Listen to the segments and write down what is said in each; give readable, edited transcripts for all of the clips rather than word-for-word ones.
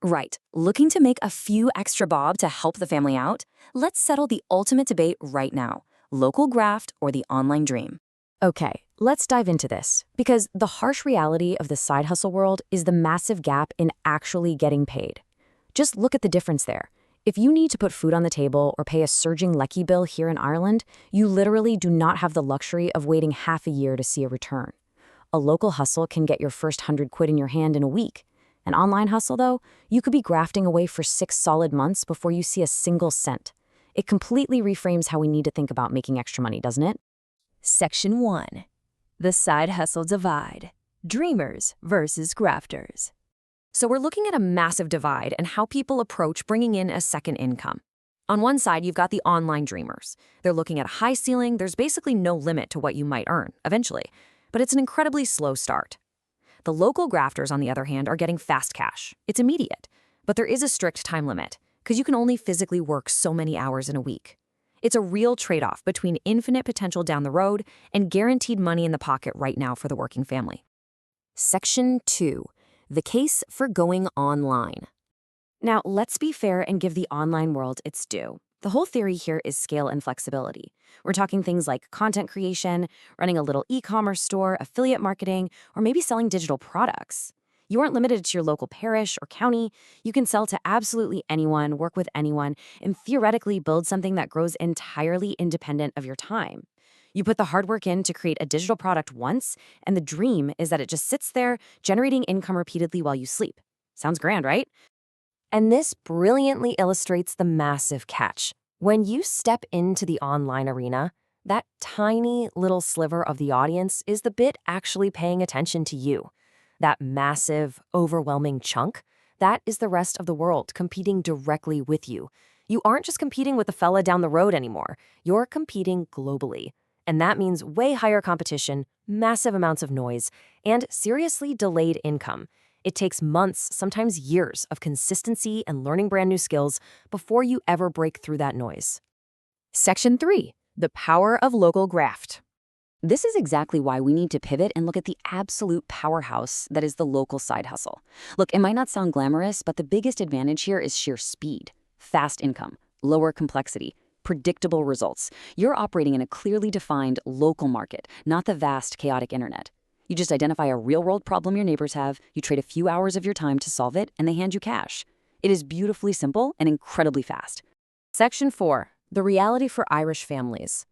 Right. Looking to make a few extra bob to help the family out? Let's settle the ultimate debate right now. Local graft or the online dream? Okay, let's dive into this, because the harsh reality of the side hustle world is the massive gap in actually getting paid. Just look at the difference there. If you need to put food on the table or pay a surging lecky bill here in Ireland, you literally do not have the luxury of waiting half a year to see a return. A local hustle can get your first 100 quid in your hand in a week. An online hustle, though, you could be grafting away for 6 solid months before you see a single cent. It completely reframes how we need to think about making extra money, doesn't it? Section 1. The Side Hustle Divide. Dreamers versus Grafters. So we're looking at a massive divide and how people approach bringing in a second income. On one side, you've got the online dreamers. They're looking at a high ceiling. There's basically no limit to what you might earn, eventually. But it's an incredibly slow start. The local grafters, on the other hand, are getting fast cash. It's immediate. But there is a strict time limit, because you can only physically work so many hours in a week. It's a real trade-off between infinite potential down the road and guaranteed money in the pocket right now for the working family. Section 2. The case for going online. Now, let's be fair and give the online world its due. The whole theory here is scale and flexibility. We're talking things like content creation, running a little e-commerce store, affiliate marketing, or maybe selling digital products. You aren't limited to your local parish or county. You can sell to absolutely anyone, work with anyone, and theoretically build something that grows entirely independent of your time. You put the hard work in to create a digital product once, and the dream is that it just sits there, generating income repeatedly while you sleep. Sounds grand, right? And this brilliantly illustrates the massive catch. When you step into the online arena, that tiny little sliver of the audience is the bit actually paying attention to you. That massive, overwhelming chunk, that is the rest of the world competing directly with you. You aren't just competing with the fella down the road anymore. You're competing globally. And that means way higher competition, massive amounts of noise, and seriously delayed income. It takes months, sometimes years, of consistency and learning brand new skills before you ever break through that noise. Section 3. The power of local graft. This is exactly why we need to pivot and look at the absolute powerhouse that is the local side hustle. Look, it might not sound glamorous, but the biggest advantage here is sheer speed, fast income, lower complexity, predictable results. You're operating in a clearly defined local market, not the vast, chaotic internet. You just identify a real-world problem your neighbors have, you trade a few hours of your time to solve it, and they hand you cash. It is beautifully simple and incredibly fast. Section 4. The reality for Irish families.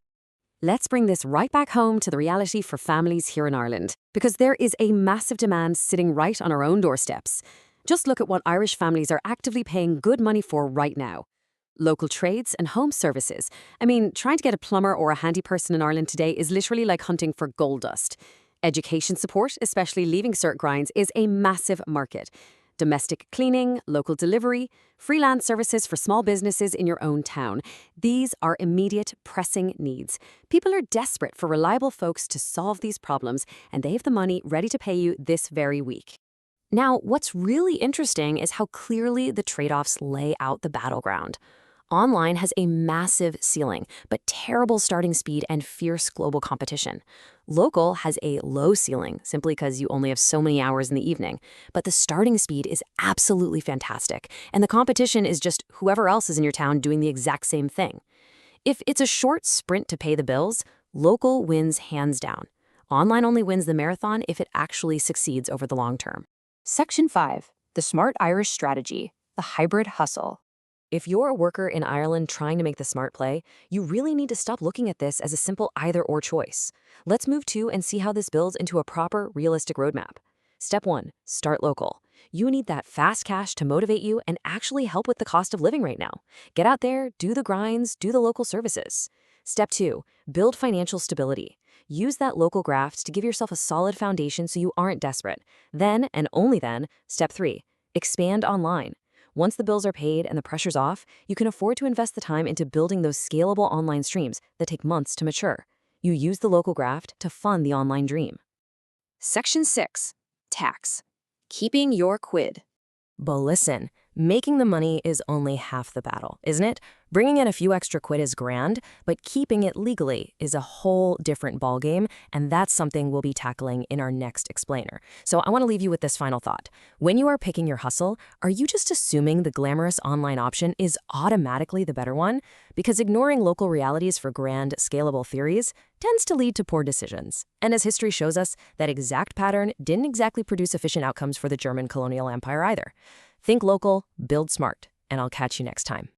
Let's bring this right back home to the reality for families here in Ireland, because there is a massive demand sitting right on our own doorsteps. Just look at what Irish families are actively paying good money for right now. Local trades and home services. I mean, trying to get a plumber or a handy person in Ireland today is literally like hunting for gold dust. Education support, especially leaving cert grinds, is a massive market. Domestic cleaning, local delivery, freelance services for small businesses in your own town. These are immediate, pressing needs. People are desperate for reliable folks to solve these problems, and they have the money ready to pay you this very week. Now, what's really interesting is how clearly the trade-offs lay out the battleground. Online has a massive ceiling, but terrible starting speed and fierce global competition. Local has a low ceiling, simply because you only have so many hours in the evening, but the starting speed is absolutely fantastic, and the competition is just whoever else is in your town doing the exact same thing. If it's a short sprint to pay the bills, local wins hands down. Online only wins the marathon if it actually succeeds over the long term. Section 5. The Smart Irish Strategy, the Hybrid Hustle. If you're a worker in Ireland trying to make the smart play, you really need to stop looking at this as a simple either-or choice. Let's move to and see how this builds into a proper, realistic roadmap. Step 1. Start local. You need that fast cash to motivate you and actually help with the cost of living right now. Get out there, do the grinds, do the local services. Step 2. Build financial stability. Use that local graft to give yourself a solid foundation so you aren't desperate. Then, and only then, Step 3. Expand online. Once the bills are paid and the pressure's off, you can afford to invest the time into building those scalable online streams that take months to mature. You use the local graft to fund the online dream. Section 6. Tax. Keeping your quid. But listen, Making the money is only half the battle, isn't it? Bringing in a few extra quid is grand, but keeping it legally is a whole different ballgame, and that's something we'll be tackling in our next explainer. So I want to leave you with this final thought. When you are picking your hustle, are you just assuming the glamorous online option is automatically the better one? Because ignoring local realities for grand, scalable theories tends to lead to poor decisions. And as history shows us, that exact pattern didn't exactly produce efficient outcomes for the German colonial empire either. Think local, build smart, and I'll catch you next time.